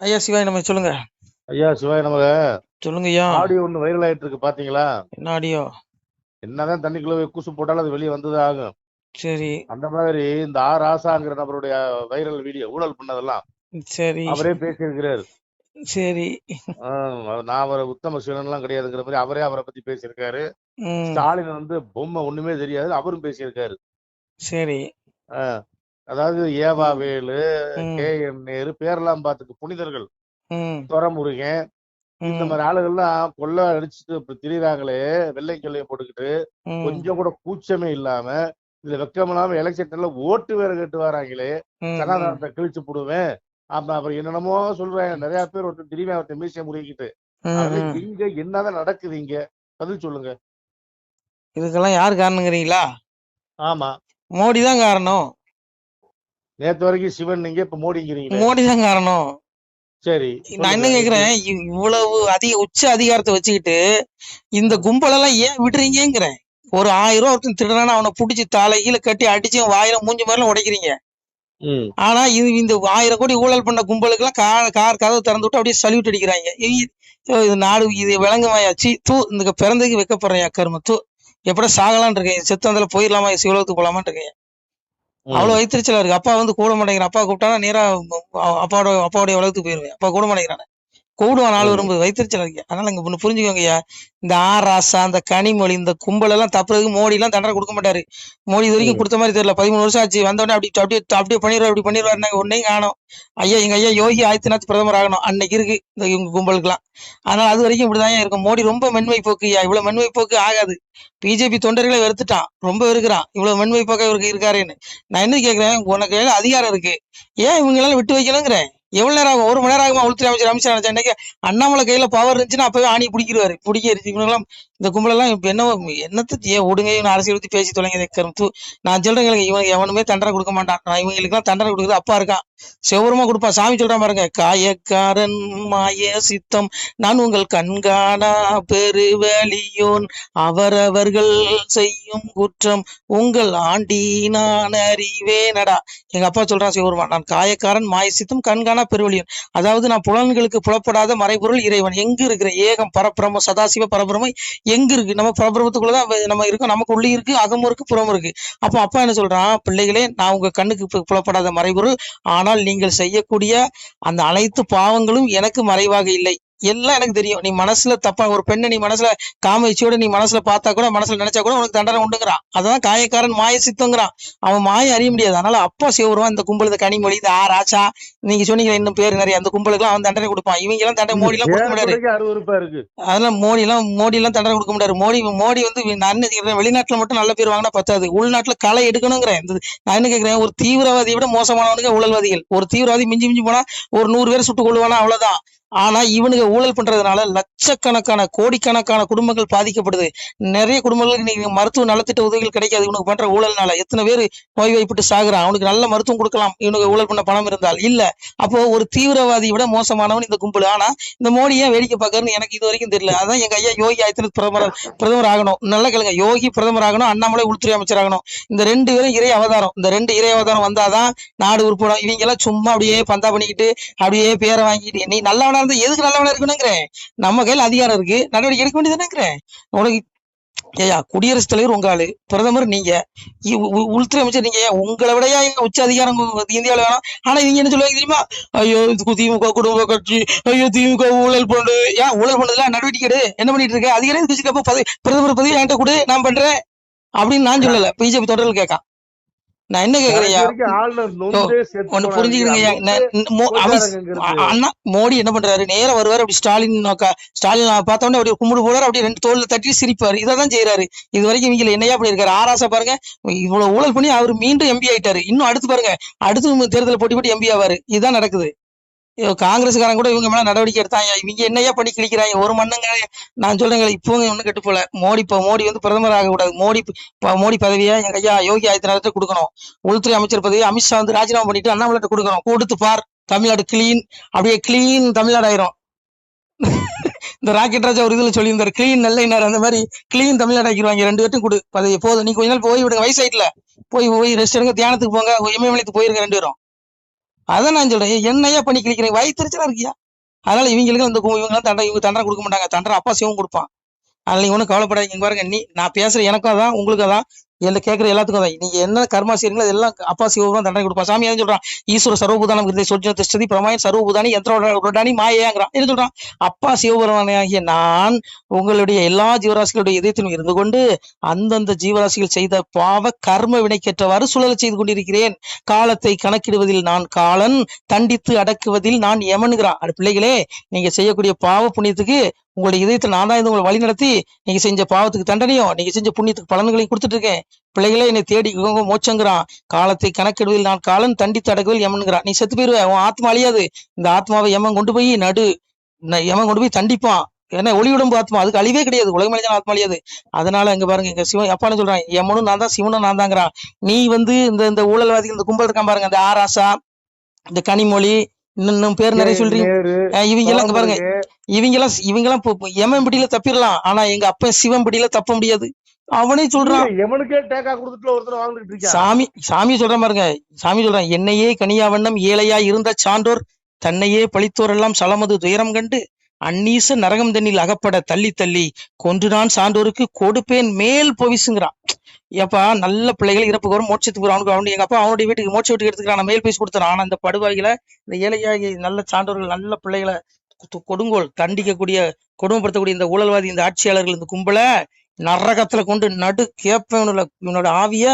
ஐயா சிவாய் நம்ம சொல்லுங்க. ஐயா சிவாய நமக. சொல்லுங்க ஐயா. ஆடியோ ஒண்ணு வைரல் ஆயிட்டு இருக்கு பாத்தீங்களா? என்ன ஆடியோ? என்னதான் தண்ணிக்குள்ள போய் கூசு போட்டாலும் அது வெளியே வந்துதான் ஆகும். சரி அந்த மாதிரி இந்த ராசாங்கிற நபருடைய வைரல் வீடியோ ஊழல் பண்ணதெல்லாம் சரி அவரே பேசியிருக்கிறாரு. சரி. நான் அவரை உத்தம சீலன்லாம் கிடையாதுங்கிற மாதிரி அவரே அவரை பத்தி பேசியிருக்காரு. ம் ஸ்டாலின் பொம்மை ஒண்ணுமே தெரியாது அவரும் பேசியிருக்காரு. சரி. ஆஹ் அதாவது ஏவா வேலு, ம் கே என் நேரு பேரெல்லாம் பார்த்துக்கு புனிதர்கள், ம் துரமுருகன், இந்த ம் மாதிரி ஆளுகள்லாம் கொள்ள அடிச்சுட்டு இப்ப திரியிறாங்களே, வெள்ளை கொள்ளைய போட்டுக்கிட்டு ம் கொஞ்சம் கூட கூச்சமே இல்லாம, இதுல வெக்கம் இல்லாம எலெக்ஷன்ல ஓட்டு வேற கேட்டு வராங்களே, ம் ம் சனாதனத்தை கிழிச்சு போடுவேன். அப்புறம் என்னென்னமோ சொல்றாங்க. நிறைய பேர் ஒருத்தர் திடீர்னு ஒருத்தர் மீசையை முறுக்கிட்டு, ம் அதெல்லாம் ம். எங்க என்னதான் நடக்குது இங்க? பதில் சொல்லுங்க. இதுக்கெல்லாம் யார் காரணங்கிறீங்களா? ஆமா, மோடி தான் காரணம். நேத்து வரைக்கும் சிவன் நீங்க இப்ப மோடிங்கிறீங்களே. மோடி தான் காரணம். சரி நான் சொல்லுங்க என்ன எப்படி? கேக்குறேன், இவ்வளவு உச்ச அதிகாரத்தை வச்சுக்கிட்டு இந்த ம், கும்பலெல்லாம் ஏன் விடுறீங்கிறேன். ஒரு 1000 ரூபா ஒருத்தன் திருடானா அவனை புடிச்சு தலை கீழே கட்டி அடிச்சு வாயில மூஞ்சி மாதிரிலாம் உடைக்கிறீங்க. ம். ஆனா இது இந்த 1000 கோடி ஊழல் பண்ண கும்பலுக்கு எல்லாம் கார் கதவு திறந்து விட்டு அப்படியே சல்யூட் அடிக்கிறாங்க. இது நாடு இது விளங்குமாயாச்சு தூ இந்த பிறந்ததுக்கு வைக்கப்படுறேன் கரும தூ. எப்படா சாகலான் இருக்கேன், செத்து வந்தால போயிடலாமா சிவலோகத்துக்கு போலாமான் இருக்கேன். ம். அவ்வளவு வயிற்றுச்சலா இருக்கு. அப்பா கூட மாட்டேங்கிறான். அப்பா கூப்பிட்டானா நேரா அப்பாவுடைய உலகத்துக்கு போயிருவேன். அப்பா கூட மாட்டேங்கிறான். கூடுவான் நாள் ம். வரும்போது வயிற்றுச்சல் இருக்கு. அதனால இங்க ஒண்ணு புரிஞ்சுக்கோங்கய்யா. இந்த ராசா, இந்த கனிமொழி, இந்த கும்பல் எல்லாம் தப்புறதுக்கு மோடி எல்லாம் தண்டனை கொடுக்க மாட்டாரு. மோடி இது வரைக்கும் ம். கொடுத்த மாதிரி தெரியல. 13 வருஷம் ஆச்சு. வந்தோடனே அப்படி அப்படியே அப்படியே பண்ணிடுவார், அப்படி பண்ணிடுவாரு. ஒன்னையும் காணும். ஐயா எங்க ஐயா யோகி ஆதித்யநாத் பிரதமர் ஆகணும் அன்னைக்கு இருக்கு இந்த இவங்க கும்பலுக்குலாம். அதனால அது வரைக்கும் இப்படிதான் இருக்கும். மோடி ரொம்ப மென்மை போக்கு ஐயா. இவ்வளவு மென்மை போக்கு ஆகாது. பிஜேபி தொண்டர்களை வெறுத்துட்டான், ரொம்ப வெறுக்கிறான். இவ்வளவு மென்மை போக்க இவருக்கு இருக்காருன்னு. நான் என்ன கேக்குறேன், உனக்கு அதிகாரம் இருக்கு, ஏன் இவங்க எல்லாம் விட்டு வைக்கணுங்கிறேன். எவ்வளவு நேரம் ஆகும்? 1 மணி நேரம் ஆகுமா? உள்துறை அமைச்சர் அமித்ஷா நினைச்சேன் இன்னைக்கு அண்ணாமலை கையில பவர் இருந்துச்சுன்னா அப்பவே ஆணி பிடிக்கிறாரு. இவங்கெல்லாம் இந்த கும்பலெல்லாம் இப்ப என்ன என்னத்துக்கு ஏன் ஒடுங்க இவங்க அரசியல் பத்தி பேசி தொலைங்க. நான் சொல்றேன், இவனுக்கு எவனுமே தண்டனை கொடுக்க மாட்டான். நான் இவங்களுக்கு எல்லாம் தண்டனை கொடுக்குறது அப்பா இருக்கான், செவரமா கொடுப்பான். சாமி சொல்றான் பாருங்க, காயக்காரன் மாய சித்தம் நான் உங்கள் கண்காணா பெருவலியோன் அவரவர்கள் செய்யும் குற்றம் உங்கள் ஆண்டி நான் அறிவேனடா. எங்க அப்பா சொல்றான் சிவருமா, நான் காயக்காரன் மாய சித்தம் கண்காணா பெருவலியோன். அதாவது நான் புலன்களுக்கு புலப்படாத மறைபொருள் இறைவன். எங்க இருக்கிற ஏகம் பரபிரம சதாசிவ பரபிரமை எங்க இருக்கு? நம்ம பரபிரமத்துக்குள்ளதான் நம்ம இருக்கோம். நமக்கு உள்ளே இருக்கு, அகமும் இருக்கு, புறம் இருக்கு. அப்போ அப்பா என்ன சொல்றான், பிள்ளைகளே நான் உங்க கண்ணுக்கு புலப்படாத மறைபொருள், ஆனால் நீங்கள் செய்யக்கூடிய அந்த அனைத்து பாவங்களும் எனக்கு மறைவாக இல்லை, எல்லாம் எனக்கு தெரியும். நீ மனசுல தப்பா ஒரு பெண்ணை நீ மனசுல காம இச்சையோட நீ மனசுல பார்த்தா கூட, மனசுல நினைச்சா கூட உனக்கு தண்டனை உண்டுங்கிறான். அதான் காயக்காரன் மாய சித்தங்கிறான். அவன் மாய அறிய முடியாது. அதனால அப்பா சிவருவான் இந்த கும்பல், இந்த கனிமொழி, இந்த ராசா, நீங்க சொன்னீங்க இன்னும் பேர் நிறைய, அந்த கும்பலுக்கு அவன் தண்டனை கொடுப்பான். இவங்க எல்லாம் தண்டனை இந்த மோடி எல்லாம் கொடுக்க முடியாது. பேரக்குறைக்கு அருவருப்பா இருக்கு. அதெல்லாம் மோடி எல்லாம் தண்டனை கொடுக்க முடியாது. மோடி நான் என்ன கேக்குறேன், வெளிநாட்டுல மட்டும் நல்ல பேர் வாங்கினா பத்தாது, உள்நாட்டுல களை எடுக்கணுங்கிறேன். நான் என்ன கேக்குறேன், ஒரு தீவிரவாதியை விட மோசமானவனுங்க ஊழல்வாதிகள். ஒரு தீவிரவாதி மிஞ்சி மிஞ்சி போனா ஒரு 100 பேர் சுட்டுக் கொள்வானா, அவ்வளவுதான். ஆனா இவனுங்க ஊழல் பண்றதுனால லட்சக்கணக்கான கோடிக்கணக்கான குடும்பங்கள் பாதிக்கப்படுது. நிறைய குடும்பங்களுக்கு நீங்க மருத்துவ நலத்திட்ட உதவிகள் கிடைக்காது இவனுக்கு பண்ற ஊழல்னால. எத்தனை பேர் நோய்வாய்ப்பட்டு சாகுறான். அவனுக்கு நல்ல மருத்துவம் கொடுக்கலாம் இவனுக்கு ஊழல் பண்ண பணம் இருந்தால். இல்ல, அப்போ ஒரு தீவிரவாதியை விட மோசமானவன் இந்த கும்பல். ஆனா இந்த மோடி ஏன் வேடிக்கை பார்க்கறன்னு எனக்கு இது வரைக்கும் தெரியல. அதான் எங்க ஐயா யோகி ஆதித்யநாத் பிரதமர் ஆகணும். நல்லா கேளுங்க, யோகி பிரதமர் ஆகணும், அண்ணாமலை உள்துறை அமைச்சர் ஆகணும். இந்த 2 பேரும் இறை அவதாரம். இந்த 2 இறை அவதாரம் வந்தாதான் நாடு உருப்படும். இவங்க எல்லாம் சும்மா அப்படியே பந்தா பண்ணிக்கிட்டு அப்படியே பேரை வாங்கிட்டு, நீ நல்லவனா இருந்தா எதுக்கு நல்லவனா இருக்கணுங்கிறேன். நம்ம கையில அதிகாரம் இருக்கு, நடவடிக்கை எடுக்க வேண்டியதுங்கிறேன். உனக்கு ஏயா குடியரசுத் தலைவர் உங்க ஆளு, பிரதமர் நீங்க, உள்துறை அமைச்சர் நீங்க, உங்களை விடையா உச்ச அதிகாரம் இந்தியாவில வேணும். ஆனா இவங்க என்ன சொல்லுவாங்க தெரியுமா, ஐயோ திமுக குடும்ப கட்சி, ஐயோ திமுக ஊழல் பண்ணு. ஏன் ஊழல் பண்ணதுல நடவடிக்கை எடு, என்ன பண்ணிட்டு இருக்க, அதிகாரம் வச்சுக்கப்போ பிரதமர் பதவி என்கிட்ட கொடு, நான் பண்றேன் அப்படின்னு நான் சொல்லல. பிஜேபி தொடர்கள் கேட்கான். நான் என்ன கேக்குறேன், ஆளுநர் நொந்தே செத்து ஒண்ணு போனாருங்க. புரிஞ்சுக்கிடுங்க. அண்ணா மோடி என்ன பண்றாரு, நேரா வருவாரு, அப்படி ஸ்டாலின் பார்த்த உடனே அப்படியே கும்பிடு போறாரு, அப்படியே 2 தோல்ல தட்டி சிரிப்பாரு. இதான் செய்யறாரு. இது வரைக்கும் இவங்க என்னையா பண்ணிருக்காரு. ஆராசா பாருங்க, இவ்வளவு ஊழல் பண்ணி அவர் மீண்டும் எம்பி ஆயிட்டாரு. இன்னும் அடுத்து பாருங்க, அடுத்து தேர்தலை போட்டி எம்பி ஆவாரு. இதுதான் நடக்குது. காங்கிரஸ்காரன் கூட இவங்க மேல நடவடிக்கை எடுத்தாங்க. இவங்க என்னையா பண்ணி கிழிக்கிறாங்க ஒரு மண்ணுங்க. நான் சொல்றேங்க, இப்போ ஒன்னும் கெட்டு போல. மோடி பிரதமர் ஆகக்கூடாது. மோடி பதவியை எங்க ஐயா யோகி ஆதித்யநாத் கொடுக்கணும். உள்துறை அமைச்சர் பதவி அமித்ஷா ராஜினாமா பண்ணிட்டு அண்ணாமலை கொடுக்கணும். கொடுத்து பார், தமிழ்நாடு கிளீன், அப்படியே கிளீன் தமிழ்நாடு ஆயிரும். இந்த ராக்கெட் ராஜா ஒரு இதுல சொல்லியிருந்தாரு, கிளீன் நல்ல அந்த மாதிரி கிளீன் தமிழ்நாடு ஆக்கிடுவாங்க. 2 பேர்ட்டும் கொடு பதவி. போதும், நீ கொஞ்ச நாள் போய் விடுங்க, வயசாயிட்டுல போய் ரெஸ்ட் எடுங்க, தியானத்துக்கு போங்க, இமயமலைக்கு போயிருங்க 2 பேரும். அதான் நான் சொல்றேன், என்னையா பண்ணி கிழிக்கிறீங்க, வயிற்றுச்சலா இருக்கியா? அதனால இவங்களுக்கு இவங்க தண்டனை கொடுக்க மாட்டாங்க, தண்டனை அப்பா சிவம் கொடுப்பான். அதில் நீங்க ஒன்றும் கவலைப்படாதீங்க. இங்க பாருங்க, நான் பேசுற எனக்கும் அதான், உங்களுக்கு அதான், எல்லாம் கேட்குற எல்லாத்துக்கும் தான். நீங்க என்ன கர்மா செய்றீங்களோ அதெல்லாம் அப்பா சிவபுரம் தண்டனை கொடுப்பா. சாமி என்ன சொல்றான்? ஈஸ்வர சர்வபூதானம் இருந்தே சொர்ஜ திஷ்டதி பிரமாயன் சர்வபூதானி யந்திரோடானி மாயேங்கிறான். என்ன சொல்றான்? அப்பா சிவபெருமானாகிய நான் உங்களுடைய எல்லா ஜீவராசிகளுடைய இதயத்திலும் இருந்து கொண்டு அந்தந்த ஜீவராசிகள் செய்த பாவ கர்ம வினைக்கேற்றவாறு சுழல செய்து கொண்டிருக்கிறேன். காலத்தை கணக்கிடுவதில் நான் காலன், தண்டித்து அடக்குவதில் நான் யமனுங்கிறான். அது பிள்ளைகளே, நீங்க செய்யக்கூடிய பாவ புண்ணியத்துக்கு உங்களுடைய இதயத்தை நான் தான் உங்களை வழி நடத்தி நீங்க செஞ்ச பாவத்துக்கு தண்டனையும் நீங்க செஞ்ச புண்ணியத்துக்கு பலன்களையும் கொடுத்துட்டு இருக்கேன். பிள்ளைகளே, என்னை தேடி மோட்சங்கிறான். காலத்தை கணக்கிடுவதில் நான் காலன், தண்டித்து அடக்குவதில் யமனுங்கிறான். நீ செத்து போயிருவ, உன் ஆத்மா அழியாது. இந்த ஆத்மாவை யமன் கொண்டு போய் யமன் கொண்டு போய் தண்டிப்பான். ஏன்னா ஒளியுடம்பு ஆத்மா, அதுக்கு அழிவே கிடையாது. உலக மனிதன் ஆத்மா அழியாது. அதனால இங்க பாருங்க, இங்க சிவன் அப்பான்னு சொல்றான், யமனும் நான் தான், சிவனும் நான் தாங்கிறான். நீ இந்த ஊழல்வாதிகள், இந்த கும்பல் இருக்கான் பாருங்க, இந்த ஆராசா, இந்த கனிமொழி, இன்னும் பேர் நிறைய சொல்றீங்க. இவங்க எல்லாம் இங்க பாருங்க, இவங்கெல்லாம் எமன் பிடியில தப்பிடலாம், ஆனா எங்க அப்ப சிவன் பிடியில தப்ப முடியாது. அவனே சொல்றான், சாமி சொல்றான் பாருங்க, சாமி சொல்றான், என்னையே கனியா வண்ணம் ஏழையா இருந்த சான்றோர் தன்னையே பழித்தோர் எல்லாம் சலமது துயரம் கண்டு அந்நீச நரகம் தண்ணில் அகப்பட தள்ளி தள்ளி கொன்று நான் சான்றோருக்கு கொடுப்பேன் மேல் பொவிசுங்கிறான். ஏப்பா, நல்ல பிள்ளைகள் இறப்புக்கு வரும், மோட்சத்துக்கு வரும். அவனுக்கு எங்க அப்பா அவனுடைய வீட்டுக்கு மோட்ச வீட்டுக்கு எடுத்துக்கிறான், மேல் பைசு கொடுத்துறான். ஆனா இந்த படுவாய்களை, இந்த ஏழையாகி நல்ல சான்றோர்கள், நல்ல பிள்ளைகளை கொடுங்கோல் தண்டிக்கக்கூடிய, கொடுமைப்படுத்தக்கூடிய இந்த ஊழல்வாதி, இந்த ஆட்சியாளர்கள், இந்த கும்பலை நரகத்துல கொண்டு நடு கேப்ப இவனோட ஆவிய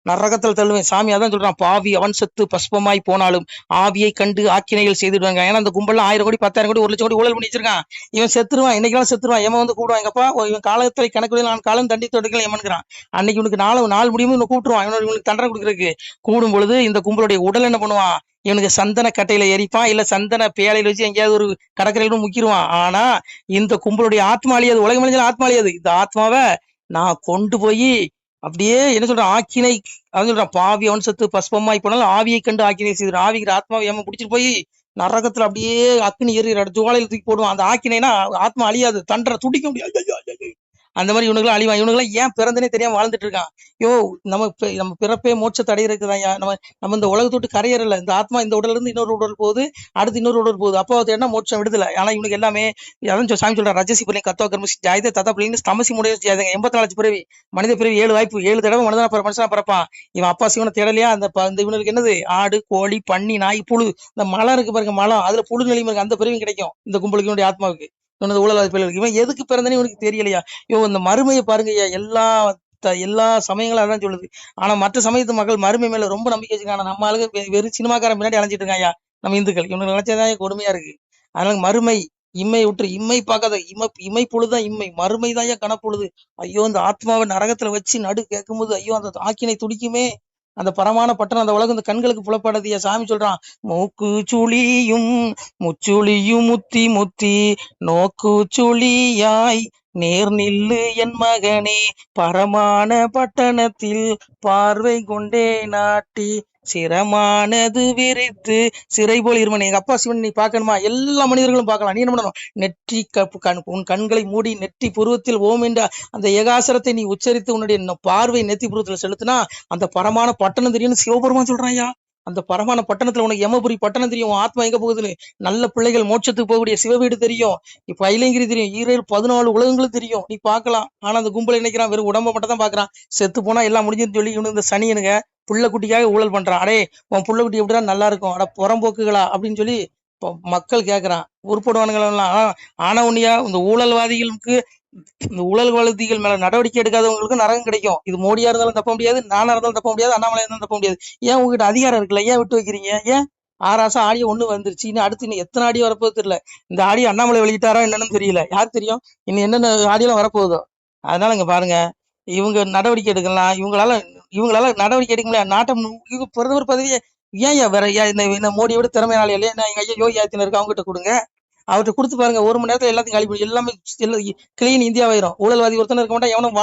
நரகத்துல தள்ளுவேன். சாமி அதான் சொல்றான், பாவி அவன் செத்து பஸ்பமாய் போனாலும் ஆவியை கண்டு ஆக்கினைகள் செய்துடுவாங்க. ஏன்னா அந்த கும்பல்ல 1000 கோடி 10,000 கோடி 1,00,000 கோடி ஊழல் பண்ணி வச்சிருக்கான். இவன் செத்துருவான், இன்னைக்கெல்லாம் செத்துருவான். எவன் வந்து கூப்பிடுவான், எங்கப்பா இவன் காலத்தை கணக்கு நான் காலம் தண்டி தொடுக்கல எமன்கிறான். அன்னைக்கு இவனுக்கு நாள் முடியுமோ இவனை கூப்பிட்டுருவான். இவனுக்கு தண்டனை கொடுக்குறதுக்கு கூடும் பொழுது இந்த கும்பலுடைய உடல் என்ன பண்ணுவான்? இவனுக்கு சந்தன கட்டையில எரிப்பான், இல்ல சந்தன பேழையில வச்சு எங்கேயாவது ஒரு கடற்கரையில முக்கிடுவான். ஆனா இந்த கும்பலுடைய ஆத்மா அழியாது, உலக மனிதன் ஆத்மா அழியாது. இந்த ஆத்மாவை நான் கொண்டு போய் அப்படியே என்ன சொல்றேன், ஆக்கினை, அதான் சொல்றான், பாவி அவன் செத்து பஸ்பமாய் போனாலும் ஆவியை கண்டு ஆக்கினை செய்து, ஆவிக்கிற ஆத்மாவை ஏமா பிடிச்சிட்டு போய் நரகத்துல அப்படியே அக்னி எறிகிற ஜுவாலையில தூக்கி போடுவான். அந்த ஆக்கினைனா ஆத்மா அழியாது, தண்டரை துடிக்க முடியாது. அந்த மாதிரி இவனுக்குலாம் அழிவான். இவனுக்குலாம் ஏன் பிறந்தனே தெரியாம வாழ்ந்துட்டு இருக்கான். நம்ம பிறப்பே மோட்சத்தை அடையிறதுதான். நம்ம இந்த உலகத்தோட்டு கரையறல. இந்த ஆத்மா இந்த உடல்ல இருந்து இன்னொரு உடல் போகுது, அடுத்து இன்னொரு உடல் போகுது. அப்போ என்ன மோட்சம் விடுதலை. ஆனா இவனுக்கு எல்லாமே அதான் சாமி சொல்றான், ரஜசி பிள்ளை கத்தோ கர்மசி ஜாயதே தத்தா பிள்ளைங்க தமசி முடைய ஜாயதங்க. 84 பிறவி, மனித பிறவி 7 வாய்ப்பு, 7 தடவை மனுஷனா பிறப்பான். இவன் அப்பா சிவனை தேடலையா? அந்த இவனுக்கு என்னது, ஆடு கோழி பன்னி நாய் புழு, இந்த மலம் இருக்கு பாருங்க, மலம், அதுல புழு நிலைமை இருக்கு, அந்த பிறவியும் கிடைக்கும் இந்த கும்பலுக்கு, இவனுடைய ஆத்மாவுக்கு. இவனது ஊழல் பிள்ளைகளுக்கு. இவன் எதுக்கு பிறந்தனே இவனுக்கு தெரியலையா? இந்த மறுமையை பாருங்க, எல்லா சமயங்களும் அதான் சொல்லுது. ஆனா மற்ற சமயத்து மக்கள் மறுமை மேல ரொம்ப நம்பிக்கை வச்சுக்கான. நம்ம ஆளுங்க வெறும் சினிமாக்காரன் பின்னாடி அலைஞ்சிட்டு இருக்காயா நம்ம இந்துக்கள். இவனுக்கு நினைச்சதான் கொடுமையா இருக்கு. அதனால மறுமை, இம்மை விட்டு இம்மை பார்க்காத, இமை பொழுதுதான் இம்மை, மறுமைதான் கனப்பொழுது. ஐயோ, இந்த ஆத்மாவை நரகத்துல வச்சு நடு கேட்கும்போது ஐயோ அந்த ஆக்கினை துடிக்குமே. அந்த பரமான பட்டணம், அந்த உலகம் இந்த கண்களுக்கு புலப்படாதியா. சாமி சொல்றான், மூக்கு சுழியும் முச்சுளியும் முத்தி முத்தி நோக்கு சுழியாய் நேர் நில்லு என் மகனே, பரமான பட்டணத்தில் பார்வை கொண்டே நாட்டி சிரமானது விரித்து சிறை போல் இருமனே. எங்க அப்பா சிவன் நீ பார்க்கணுமா? எல்லா மனிதர்களும் பார்க்கலாம். நீ என்ன பண்ணணும்? நெற்றி உன் கண்களை மூடி நெற்றி புருவத்தில் ஓம் என்ற அந்த ஏகாசரத்தை நீ உச்சரித்து உன்னுடைய பார்வை நெத்தி புருவத்தில் செலுத்தினா அந்த பரமான பட்டணம் தெரியும்னு சிவபெருமான் சொல்றாயா. அந்த பரமான பட்டணத்துல உனக்கு யமபுரி பட்டணம் தெரியும், ஆத்மா எங்க போகுதுன்னு. நல்ல பிள்ளைகள் மோட்சத்துக்கு போகக்கூடிய சிவவீடு தெரியும், இப்ப ஐலங்கிரி தெரியும், ஈரேல் 14 உலகங்களும் தெரியும், நீ பார்க்கலாம். ஆனா அந்த கும்பலை நினைக்கிறான், வெறும் உடம்ப மட்டும் தான் பாக்குறான். செத்து போனா எல்லாம் முடிஞ்சுன்னு சொல்லி இவனு இந்த சனியனுங்க புள்ள குட்டிக்காக ஊழல் பண்றான். அடே, உன் புள்ள குட்டி எப்படிதான் நல்லா இருக்கும், அட புறம்போக்குகளா அப்படின்னு சொல்லி மக்கள் கேட்கறான். உருப்படுவானுங்களா? ஆனா உன்னையா இந்த ஊழல்வாதிகளுக்கு, இந்த ஊழல்வாதிகள் மேல நடவடிக்கை எடுக்காதவங்களுக்கு நரகம் கிடைக்கும். இது மோடியா இருந்தாலும் தப்ப முடியாது, நானா இருந்தாலும் தப்ப முடியாது, அண்ணாமலை இருந்தாலும் தப்ப முடியாது. ஏன் உங்ககிட்ட அதிகாரம் இருக்குல்ல, ஏன் விட்டு வைக்கிறீங்க? ஏன் 6 மாசம் ஆடியோ 1 வந்துருச்சு, இன்னும் அடுத்து இன்னும் எத்தனை ஆடியோ வரப்போகுது தெரியல. இந்த ஆடியோ அண்ணாமலை வெளியிட்டாரா என்னன்னு தெரியல, யார் தெரியும் இன்னும் என்னென்ன ஆடியோலாம் வரப்போகுதோ. அதனால இங்க பாருங்க, இவங்க நடவடிக்கை எடுக்கலாம், இவங்களால நடவடிக்கை எடுக்க முடியாது. நாட்டை பிரதமர் பதவியை ஏன் வேற இந்த மோடியோட திறமையாளி இல்லையா? எங்க ஐயா யோகி ஆதித்யநாத் அவங்ககிட்ட கொடுங்க, அவர்கிட்ட கொடுத்து பாருங்க, 1 மணி நேரத்துல எல்லாத்தையும் காலி பண்ணி எல்லாமே கிளீன் இந்தியாவாயிரும். ஊழல்வாதி ஒருத்தனை இருக்க மாட்டான், எவனும்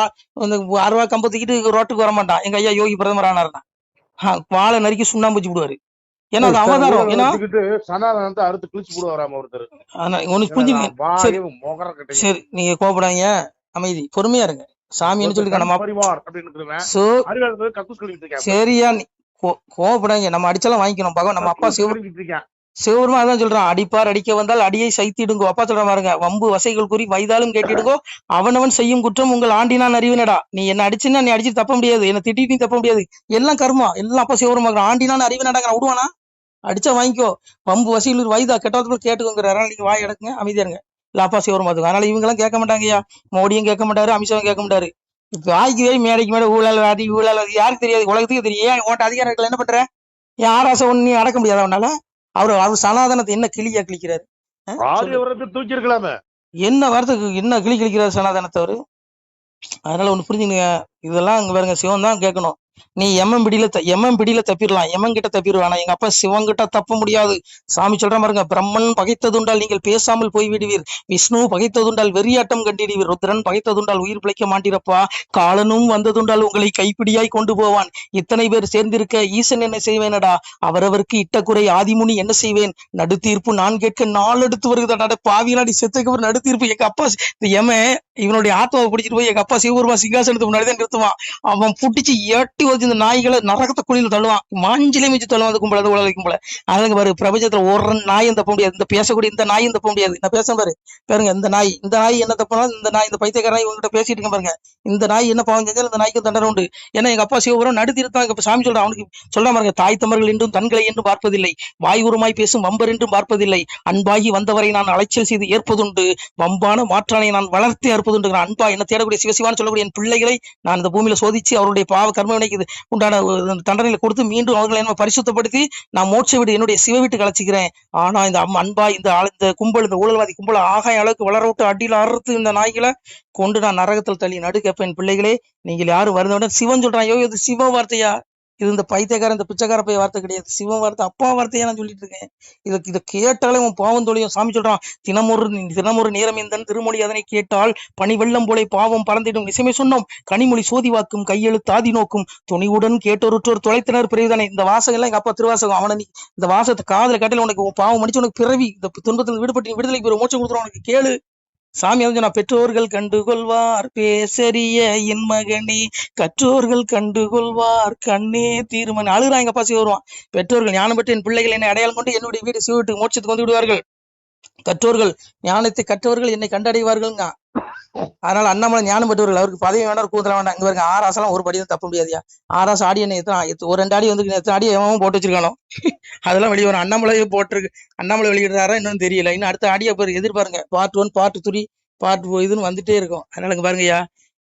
6 கம்பத்துக்கிட்டு ரோட்டுக்கு வர மாட்டான். எங்க ஐயா யோகி பிரதமர் ஆனாருன்னா வாழை நறுக்கி சுண்ணாம்பு வச்சு விடுவாரு. ஏன்னா அது அவதாரம். ஏன்னா அறுத்து கிழிச்சு போடுவாராம ஒருத்தர். உனக்கு புரிஞ்சுங்க. சரி, நீங்க கோபப்படாதீங்க, அமைதி, பொறுமையா இருங்க. சாமி என்ன சொல்லிருக்காங்க? சரியா, கோவப்படாங்க, நம்ம அடிச்சாலும் வாங்கிக்கணும். பகவான் நம்ம அப்பா இருக்கான். சிவபெருமா அதான் சொல்றான், அடிப்பார் அடிக்க வந்தால் அடியை சைத்திடுங்கோ. அப்பா சொல்ற பாருங்க, வம்பு வசைகள் கூறி வைதாலும் கேட்டிடுங்கோ, அவனவன் செய்யும் குற்றம் உங்கள் ஆண்டினான் அறிவினடா. நீ என்ன அடிச்சுன்னா நீ அடிச்சு தப்ப முடியாது, என்ன திட்டிட்டு நீ தப்ப முடியாது, எல்லாம் கர்மா, எல்லாம் அப்பா சிவபெருமா ஆண்டினான் அறிவினடாங்க. விடுவானா? அடிச்சா வாங்கிக்கோ. வம்பு வசைகள் வைதா கெட்டவர்கள் கேட்டுக்கோங்கிறாரு. அதனால நீங்க வாய் எடுக்குங்க, அமைதியா இருங்க. இல்ல அப்பா சிவபெருமா. அதனால இவங்க எல்லாம் கேட்க மாட்டாங்கய்யா. மோடியும் கேட்க மாட்டாரு, அமித்ஷாவும் கேட்க மாட்டாரு. வாய்க்கு வே மேடைக்கு மேல ஊழல்வாதி ஊழல்வாதி யாருக்கு தெரியாது, உலகத்துக்கு தெரியும். ஏன் உன்ட்ட அதிகாரம் இருக்கல, என்ன பண்ற? ஏன் ஆராசை ஒண்ணு நீ அடக்க முடியாது அவனால? அவர் சனாதனத்தை என்ன கிளியா கிழிக்கிறாரு? தூக்கி இருக்கலாமே. என்ன வார்த்தைக்கு என்ன கிளி கிழிக்கிறாரு சனாதனத்தை அவரு? அதனால ஒண்ணு புரிஞ்சுங்க, இதெல்லாம் அங்க பாருங்க, சிவன் தான் கேட்கணும். நீ எம்மன் பிடியில தப்பிடலாம், எம்மன் கிட்ட தப்பிடுவானா? எங்க அப்பா சிவன் கிட்ட தப்ப முடியாது. சாமி சொல்ற பாருங்க, பிரம்மன் பகைத்ததுண்டால் நீங்கள் பேசாமல் போய்விடுவீர், விஷ்ணு பகைத்ததுண்டால் வெறியாட்டம் கண்டிடுவீர், ருத்ரன் பகைத்ததுண்டால் உயிர் பிழைக்க மாட்டீரப்பா, காலனும் வந்ததுண்டால் உங்களை கைப்பிடியாய் கொண்டு போவான். இத்தனை பேர் சேர்ந்திருக்க ஈசன் என்ன செய்வேனடா? அவரவருக்கு இட்ட குறை ஆதிமுனி என்ன செய்வேன்? நடுத்தீர்ப்பு நான் கேட்க நாள் எடுத்து வருகிறதா? பாவிலாடி செத்துக்கு ஒரு நடுத்தீர்ப்பு. எங்க அப்பா இவனுடைய ஆத்மாவை பிடிச்சிட்டு போய் எங்க அப்பா சிவபெருமா சிங்காசனத்துக்கு முன்னாடி தான் நிறுத்துவான். அவன் புடிச்சு எட்டி வச்சு இந்த நாய்களை நரகத்தை குழியில தள்ளுவான், மாஞ்சிலே மிச்சு தள்ளுவான். அது கும்பல உலக கும்பல. அதுங்க பாரு, பிரபஞ்சத்துல ஒரு நாயும் தப்ப முடியாது, இந்த பேசக்கூடிய இந்த நாயும் தப்ப முடியாது. நான் பேச பாரு பாருங்க, இந்த நாய் என்ன தப்புனா, இந்த நாய், இந்த பைத்தியக்கார நாய் உங்ககிட்ட பேசிட்டு இருக்க பாருங்க, இந்த நாய் என்ன பாவம் செஞ்சாலும் இந்த நாய்க்கு தண்டனை உண்டு. ஏன்னா எங்க அப்பா சிவபுரம் நடுத்திருத்தான். இப்ப சாமி சொல்றான், அவனுக்கு சொல்ற பாருங்க, தாய் தமர்கள் என்றும் தன்களை என்றும் பார்ப்பதில்லை, வாய் உருமாய் பேசும் வம்பர் என்றும் பார்ப்பதில்லை, அன்பாகி வந்தவரை நான் அலைச்சல் செய்து ஏற்பதுண்டு, வம்பான மாற்றானை நான் வளர்த்து அற்புதுண்டு. அன்பா என்ன தேடக்கூடிய சிவசிவான்னு சொல்லக்கூடிய என் பிள்ளைகளை நான் இந்த பூமியில சோதிச்சு அவருடைய பாவ கர்ம வினைக்கு உண்டான தண்டனைகளை கொடுத்து மீண்டும் அவர்களை என்ன பரிசுத்தப்படுத்தி நான் மோட்ச வீடு என்னுடைய சிவ வீட்டுக்கு அழைச்சிக்கிறேன். ஆனா இந்த அன்பா இந்த கும்பல், இந்த ஊழல்வாதி கும்பல் ஆகாய அளவுக்கு வளர விட்டு அடியில் அறுத்து இந்த நாய்களை கொண்டு நான் நரகத்தில் தள்ளி நடு கேட்பேன். பிள்ளைகளே, நீங்கள் யாரும் வருந்தவுடன் சிவன் சொல்றான். ஐயோ, இது சிவ வார்த்தையா? இது இந்த பைத்தியக்காரன் இந்த பிச்சைக்கார போய் வார்த்தை கிடையாது, சிவ வார்த்தை, அப்பா வார்த்தையா நான் சொல்லிட்டு இருக்கேன். இதை கேட்டாலே உன் பாவம் தொழியும். சாமி சொல்றான், தினமொரு நேரம் இந்த திருமொழி அதனை கேட்டால் பனி வெள்ளம் போல பாவம் பறந்திடும். நிசைமை சொன்னோம், கனிமொழி சோதி வாக்கும் கையெழுத்து ஆதி நோக்கும் துணிவுடன் கேட்டொருற்றோர் தொலைத்தினர் பிரிவுதானே. இந்த வாசகம் எல்லாம் எங்க அப்பா திருவாசகம். அவனை நீ இந்த வாசகத்தை காதல காட்டில உனக்கு பாவம் மன்னிச்சு உனக்கு பிறவி இந்த துன்பத்தில் விடுபட்டு விடுதலைக்கு ஒரு மோட்சம் கொடுத்துரும் உனக்கு, கேளு. சாமி வந்து நான் பெற்றோர்கள் கண்டுகொள்வார் பேசரிய என் மகனே, கற்றோர்கள் கண்டுகொள்வார் கண்ணே தீர்மன். அழுகிறான் எங்க அப்பா சிவருவான். பெற்றோர்கள் ஞானம் பெற்று என் பிள்ளைகள் என்னை அடையாளம் கொண்டு என்னுடைய வீடு சிவட்டுக்கு மோட்சத்துக்கு வந்து விடுவார்கள். கற்றோர்கள் ஞானத்தை கற்றவர்கள் என்னை கண்டடைவார்கள்ங்க. அதனால அண்ணாமலை ஞானம் பெற்றவர்கள், அவருக்கு பதவி வேண்டாம், கூந்தல வேண்டாம். இங்க பாருங்க, ஆராசெல்லாம் ஒரு படி தான் தப்ப முடியாதியா. ஆராசம் ஆடி என்ன ஒரு 2 அடி வந்து எத்தனை அடி எவன் போட்டு வச்சிருக்கானோ அதெல்லாம் வெளியே வரும். அண்ணாமலையே போட்டிருக்கு, அண்ணாமலை வெளியிடுறாரா இன்னும் தெரியல. இன்னும் அடுத்த அடியை பேர் எதிர்பாருங்க, பார்ட் 1 பார்ட் 3 பார்ட் 4 இதுன்னு வந்துட்டே இருக்கும். அதனால இங்க பாருங்கய்யா,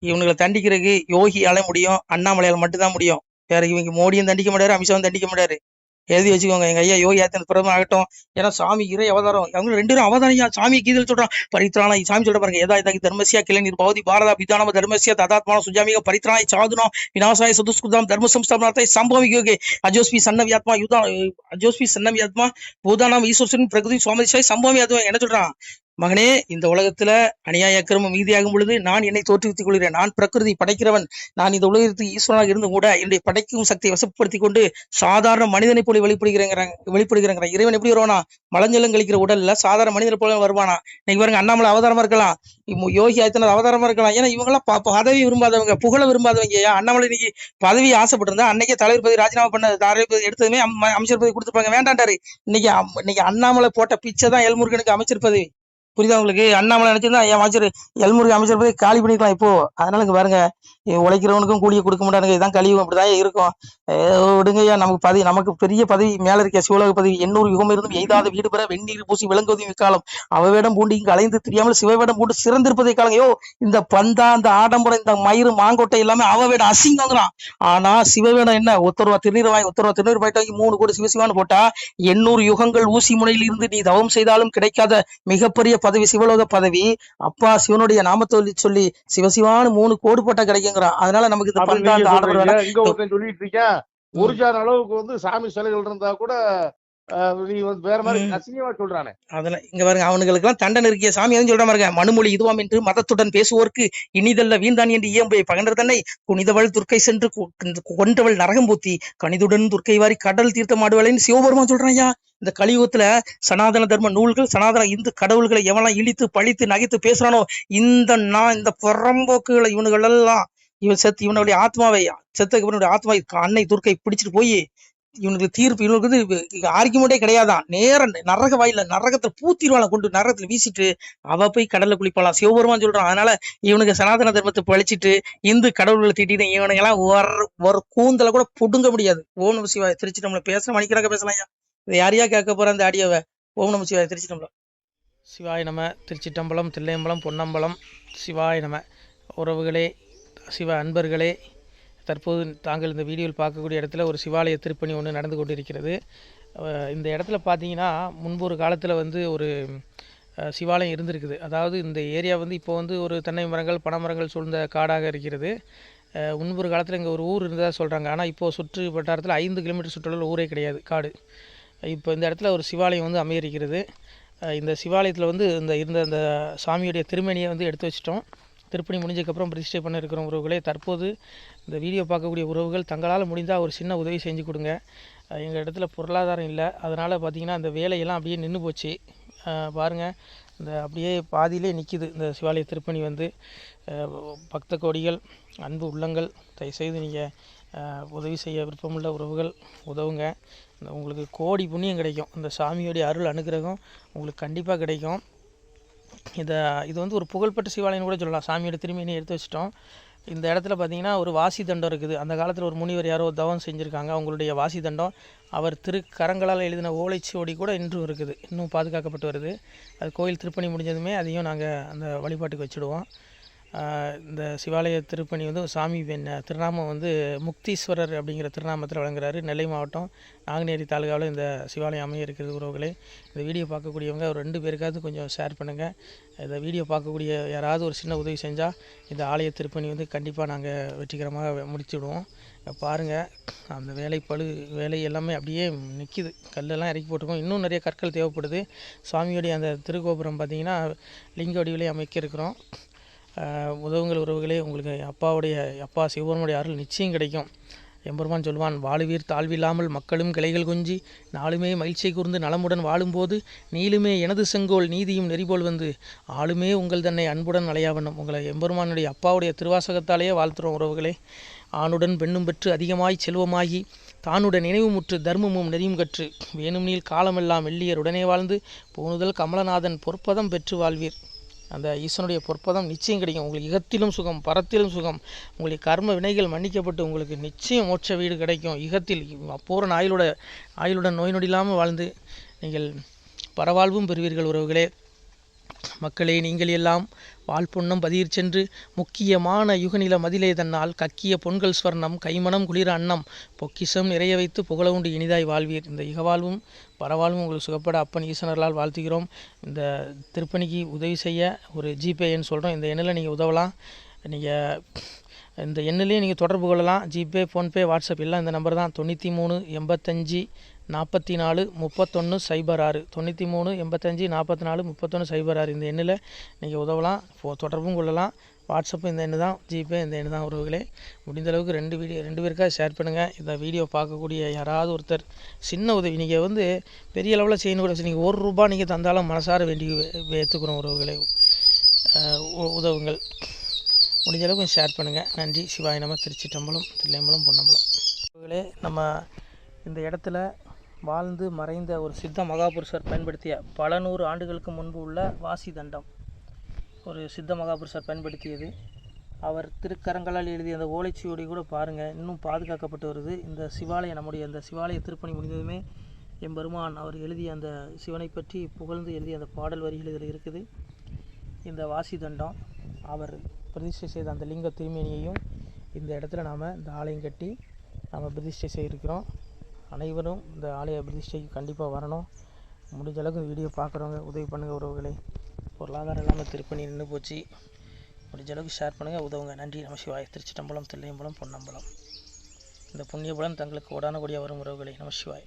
இவங்களை தண்டிக்கிறதுக்கு யோகியால முடியும், அண்ணாமலையால மட்டும்தான் முடியும். வேற இவங்க மோடியும் தண்டிக்க முடியாது, அமித்ஷாவும் தண்டிக்க முடியாது. எழுதி வச்சுக்கோங்க. எங்க ஐயா யோகி ஆதித்யநாத் பிரதமர் ஆகட்டும். ஏன்னா சாமி இறை அவதாரம், அவங்க 2 பேரும் அவதானியா. சாமி கீதல் சொல்றான், பரித்ராணாய். சாமி சொல்ற பாருங்க, ஏதா இதாக்கி தர்மசியா கிளநீர் பௌதி பாரதா பிதானம தர்மசியா ததாத்மான சுஜாமிக பரித்ராணாய் சாதுனோ விநாசாய சதுஸ்குதாம் தர்ம சம்ஸ்தாபனார்த்தாய் சம்பவி யோகே அஜோஸ்பி சன்னவியாத்மா யுதா அஜோஸ்பி சன்னவியாத்மா பூதானாம் ஈஸ்வரன் பிரகிருதி சுவாமதிசாய் சம்பவி ஆத்மா. என்ன சொல்றான்? மகனே, இந்த உலகத்துல அநியாய அக்கிரமம் மீதியாகும் பொழுது நான் என்னை தோற்றுவித்துக் கொள்கிறேன். நான் பிரகிருதி படைக்கிறவன். நான் இந்த உலகத்துக்கு ஈஸ்வரனாக இருந்து கூட என்னுடைய படைக்கும் சக்தியை வசப்படுத்தி கொண்டு சாதாரண மனிதனை போல வெளிப்படுகிறேங்கிறாங்க. இறைவன் எப்படி வருவானா? மலஞ்சலம் கழிக்கிற உடல்ல சாதாரண மனிதனை போல வருவானா? இன்னைக்கு பாருங்க, அண்ணாமலை அவதாரமா இருக்கலாம், யோகி ஆதித்யநாத் அவதாரமா இருக்கலாம். ஏன்னா இவங்க எல்லாம் பதவி விரும்பாதவங்க, புகழ விரும்பாதவங்க. அண்ணாமலை இன்னைக்கு பதவி ஆசைப்பட்டிருந்தா அன்னைக்கே தலைவர் பதவி ராஜினாமா பண்ண, தலைவர் பதவி எடுத்ததுமே அமைச்சர் பதவி கொடுத்துருப்பாங்க, வேண்டாண்டாரு. இன்னைக்கு அண்ணாமலை போட்ட பிச்சை தான் எல்முருகனுக்கு அமைச்சர் பதவி. புரியுதா உங்களுக்கு? அண்ணாமலை நினைச்சிருந்தா என் அமைச்சர் எல்முருகன் அமைச்சர் போய் காலி பண்ணிக்கலாம் இப்போ. அதனால இங்க பாருங்க, உழைக்கிறவனுக்கும் கூலியை கொடுக்க மாட்டானுங்க. இதான் கழிவு, அப்படிதான் இருக்கும். விடுங்கய்யா, நமக்கு பெரிய பதவி மேல இருக்க சிவலோக பதவி. 800 யுகம் இருந்தும் எய்தாத வீடு பெற வெந்நீர் பூசி விளங்குவதும் இக்காலம், அவவேடம் பூண்டு இங்கு அலைந்து தெரியாமல் சிவவேடம் பூண்டு சிறந்திருப்பதை காலங்க. இந்த பந்தா, இந்த ஆடம்பரம், இந்த மயிறு மாங்கோட்டை எல்லாமே அவவேடம் அசிங்கங்கிறான். ஆனா சிவவேடம் என்ன? ஒத்தருவா திருநீர் பாயிட்டு வாங்கி 3 கோடி சிவசிவான்னு போட்டா 800 யுகங்கள் ஊசி முனையில் இருந்து நீ தவம் செய்தாலும் கிடைக்காத மிகப்பெரிய பதவி சிவலோக பதவி. அப்பா சிவனுடைய நாமத்தை சொல்லி சிவசிவான்னு 3 கோடி போட்டா கிடைக்குங்கிறான். அதனால நமக்கு இது சொல்லிட்டு இருக்கேன். ஒரு ஜான் அளவுக்கு வந்து சாமி சிலைகள் இருந்தா கூட நீ வேற மாதிரி அசிங்கமா சொல்றானே. அதெல்லாம் இங்க பாருங்க, அவனுங்களுக்கு எல்லாம் தண்டனை இருக்கிய. சாமி எதுவும் சொல்ற பாருங்க, மனுமொழி இதுவாம் என்று மதத்துடன் பேசுவோர்க்கு இனிதல்ல வீண்தான் என்று இயம்பை பகன்ற தன்னை குனிதவள் துர்க்கை சென்று கொன்றவள் நரகம் பூத்தி கணிதுடன் துர்க்கை வாரி கடல் தீர்த்த மாடுவளைன்னு சிவபெருமான் சொல்றான். ஐயா, இந்த கலியுகத்துல சனாதன தர்ம நூல்கள், சனாதன இந்து கடவுள்களை எவெல்லாம் இழித்து பழித்து நகைத்து பேசுறானோ, இந்த புறம்போக்குகளை இவனுகள் எல்லாம் இவனுடைய ஆத்மாவை செத்ததுக்கு அப்புறம் இவனுடைய ஆத்மா அன்னை துர்க்கை பிடிச்சிட்டு போய் இவனுக்கு தீர்ப்பு, இவனுக்கு வந்து ஆர்கியூமெண்டே கிடையாதான், நேர நரக வாயில நரகத்துல பூத்திடுவாளா, கொண்டு நரகத்துல வீசிட்டு அவ போய் கடல்ல குளிப்பாளாம். சிவபெருமான் சொல்றான். அதனால இவனுக்கு சனாதன தர்மத்தை பழிச்சிட்டு இந்து கடவுள்களை திட்டிட்டு இவனுங்கெல்லாம் ஒரு கூந்தல கூட புடுங்க முடியாது. ஓம் நம சிவாய. திருச்சி நம்மள பேச மணிக்கணக்க பேசலாம். இதை யாரையா கேட்க போற அந்த ஆடியோவை? ஓம் நம சிவாய. திருச்சி நம்மள சிவாய நம. திருச்சிட்டம்பலம், தில்லையம்பலம், பொன்னம்பலம். சிவாய நம. உறவுகளே, சிவ அன்பர்களே, தற்போது தாங்கள் இந்த வீடியோவில் பார்க்கக்கூடிய இடத்துல ஒரு சிவாலய திருப்பணி ஒன்று நடந்து கொண்டிருக்கிறது. இந்த இடத்துல பார்த்தீங்கன்னா முன்பு ஒரு காலத்தில் வந்து ஒரு சிவாலயம் இருந்திருக்குது. அதாவது இந்த ஏரியா வந்து இப்போ வந்து ஒரு தென்னை மரங்கள் பனைமரங்கள் சூழ்ந்த காடாக இருக்கிறது. முன்பு ஒரு காலத்தில் இங்கே ஒரு ஊர் இருந்ததாக சொல்கிறாங்க. ஆனால் இப்போது சுற்று வட்டாரத்தில் 5 கிலோமீட்டர் சுற்றுலா ஊரே கிடையாது, காடு. இப்போ இந்த இடத்துல ஒரு சிவாலயம் வந்து அமையிருக்கிறது. இந்த சிவாலயத்தில் வந்து இருந்த அந்த சாமியுடைய திருமணியை வந்து எடுத்து வச்சிட்டோம். திருப்பணி முடிஞ்சதுக்கப்புறம் பிரதிஷ்டை பண்ண இருக்கிற உறவுகளே, தற்போது இந்த வீடியோ பார்க்கக்கூடிய உறவுகள் தங்களால் முடிந்தால் ஒரு சின்ன உதவி செஞ்சு கொடுங்க. எங்கள் இடத்துல பொருளாதாரம் இல்லை. அதனால் பார்த்திங்கன்னா அந்த வேலையெல்லாம் அப்படியே நின்று போச்சு. பாருங்கள், இந்த அப்படியே பாதியிலே நிற்கிது இந்த சிவாலய திருப்பணி வந்து. பக்த கோடிகள், அன்பு உள்ளங்கள், தயவுசெய்து நீங்கள் உதவி செய்ய விருப்பமுள்ள உறவுகள் உதவுங்க. உங்களுக்கு கோடி புண்ணியம் கிடைக்கும். இந்த சாமியோடைய அருள் அனுகிரகம் உங்களுக்கு கண்டிப்பாக கிடைக்கும். இது வந்து ஒரு புகழ்பெற்ற சிவாலயம்னு கூட சொல்லலாம். சாமியோட திருமணியை எடுத்து வச்சிட்டோம். இந்த இடத்துல பார்த்திங்கன்னா ஒரு வாசி தண்டம் இருக்குது. அந்த காலத்தில் ஒரு முனிவர் யாரோ தவம் செஞ்சுருக்காங்க. அவங்களுடைய வாசி தண்டம் அவர் திருக்கரங்களால் எழுதின ஓலைச்சுவடி கூட இன்றும் இருக்குது, இன்னும் பாதுகாக்கப்பட்டு வருது. அது கோயில் திருப்பணி முடிஞ்சதுமே அதையும் நாங்கள் அந்த வழிபாட்டுக்கு வச்சுடுவோம். இந்த சிவாலய திருப்பணி வந்து சாமி திருநாமம் வந்து முக்தீஸ்வரர் அப்படிங்கிற திருநாமத்தில் வழங்குறாரு. நெல்லை மாவட்டம் நாங்குநேரி தாலுகாவில் இந்த சிவாலயம் அமைய இருக்கிறது. உறவுகளே, இந்த வீடியோ பார்க்கக்கூடியவங்க ஒரு 2 பேருக்காவது கொஞ்சம் ஷேர் பண்ணுங்கள். இந்த வீடியோ பார்க்கக்கூடிய யாராவது ஒரு சின்ன உதவி செஞ்சால் இந்த ஆலய திருப்பணி வந்து கண்டிப்பாக நாங்கள் வெற்றிகரமாக முடிச்சுடுவோம். பாருங்கள், அந்த வேலை எல்லாமே அப்படியே நிற்கிது. கல்லெல்லாம் இறக்கி போட்டிருக்கோம். இன்னும் நிறைய கற்கள் தேவைப்படுது. சாமியோடைய அந்த திருக்கோபுரம் பார்த்திங்கன்னா லிங்க வடிவிலே அமைக்க இருக்கிறோம். உதவுங்கள் உறவுகளே. உங்களுக்கு அப்பா சிவபெருமானுடைய அருள் நிச்சயம் கிடைக்கும். எம்பெருமான் சொல்வான், வாழுவீர் தாழ்வில்லாமல் மக்களும் கிளைகள் கொஞ்சி நாளுமே மகிழ்ச்சியை கூர்ந்து நலமுடன் வாழும்போது நீளுமே எனது செங்கோல் நீதியும் நெறிபோல் வந்து ஆளுமே உங்கள் தன்னை அன்புடன் அலையாவண்ணம். உங்களை எம்பெருமானுடைய அப்பாவுடைய திருவாசகத்தாலேயே வாழ்த்துறோம் உறவுகளே. ஆணுடன் பெண்ணும் பெற்று அதிகமாய் செல்வமாகி தானுடன் நினைவுமுற்று தர்மமும் நெறியும் கற்று வேணும் நீள் காலமெல்லாம் வெள்ளியர் உடனே வாழ்ந்து போனுதல் கமலநாதன் பொற்பதம் பெற்று வாழ்வீர். அந்த ஈசனுடைய பொற்பதம் நிச்சயம் கிடைக்கும். உங்களுக்கு இகத்திலும் சுகம், பரத்திலும் சுகம். உங்களுக்கு கர்ம வினைகள் மன்னிக்கப்பட்டு உங்களுக்கு நிச்சயம் மோட்ச வீடு கிடைக்கும். இகத்தில் பூரண ஆயுளுடன் நோய் நொடி இல்லாமல் வாழ்ந்து நீங்கள் பரவாழ்வும் பெறுவீர்கள் உறவுகளே. மக்களே, நீங்கள் எல்லாம் வாழ்பொன்னம் பதிர் சென்று முக்கியமான யுகநில மதிலே தன்னால் கக்கிய பொன்கள் ஸ்வர்ணம் கைமணம் குளிர அன்னம் பொக்கிஷம் நிறைய வைத்து புகழ உண்டு இனிதாய் வாழ்வீர். இந்த இகவாழ்வும் பரவாழ்வும் உங்களுக்கு சுகப்பட அப்பன் ஈசனர்களால் வாழ்த்துகிறோம். இந்த திருப்பணிக்கு உதவி செய்ய ஒரு ஜிபே எண் சொல்கிறோம். இந்த எண்ணில் நீங்கள் உதவலாம். நீங்கள் இந்த எண்ணிலே நீங்கள் தொடர்பு கொள்ளலாம். ஜிபே, ஃபோன்பே, வாட்ஸ்அப் எல்லாம் இந்த நம்பர் தான். 93 85 44 31 06 93 85 44 31 06. இந்த எண்ணில் நீங்கள் உதவலாம், தொடர்பும் கொள்ளலாம். வாட்ஸ்அப்பும் இந்த எண்ணு தான், ஜிபே இந்த எண்ணு தான் உறவுகளே. முடிந்த அளவுக்கு 2 பேருக்காக ஷேர் பண்ணுங்கள். இந்த வீடியோ பார்க்கக்கூடிய யாராவது ஒருத்தர் சின்ன உதவி, நீங்கள் வந்து பெரிய அளவில் செய்யணும் கூட, நீங்கள் ₹1 நீங்கள் தந்தாலும் மனசார வேண்டி ஏற்றுக்கிறோம் உறவுகளே. உதவுங்கள். முடிஞ்ச அளவுக்கு ஷேர் பண்ணுங்கள். நன்றி. சிவாய நம. திருச்சிட்டம்பலம், தில்லையம்பலம், பொன்னம்பலம். உறவுகளே, நம்ம இந்த இடத்துல வாழ்ந்து மறைந்த ஒரு சித்த மகாபுருஷர் பயன்படுத்திய பல 100 ஆண்டுகளுக்கு முன்பு உள்ள வாசி தண்டம் ஒரு சித்த மகாபுருஷர் பயன்படுத்தியது. அவர் திருக்கரங்களால் எழுதிய அந்த ஓலைச்சுவடி கூட பாருங்கள், இன்னும் பாதுகாக்கப்பட்டு வருது. இந்த சிவாலயம், நம்முடைய அந்த சிவாலய திருப்பணி முடிந்ததுமே எம்பெருமான் அவர் எழுதிய அந்த சிவனை பற்றி புகழ்ந்து எழுதிய அந்த பாடல் வரிகள் இதில் இருக்குது. இந்த வாசி தண்டம் அவர் பிரதிஷ்டை செய்த அந்த லிங்க திருமேனியையும் இந்த இடத்துல நாம் இந்த ஆலயம் கட்டி நாம் பிரதிஷ்டை செய்திருக்கிறோம். அனைவரும் இந்த ஆலய பிரதிஷ்டைக்கு கண்டிப்பாக வரணும். முடிஞ்ச அளவுக்கு இந்த வீடியோ பார்க்குறவங்க உதவி பண்ணுங்கள் உறவுகளே. பொருளாதாரம் இல்லாமல் திருப்பணி நின்று போச்சு. முடிஞ்ச அளவுக்கு ஷேர் பண்ணுங்கள், உதவுங்க. நன்றி. நம சிவாய. திருச்சிட்டம்பலம், தில்லையம்பலம், பொன்னம்பலம். இந்த புண்ணிய பலன் தங்களுக்கு உடான கூடிய வரும் உறவுகளே. நம சிவாய.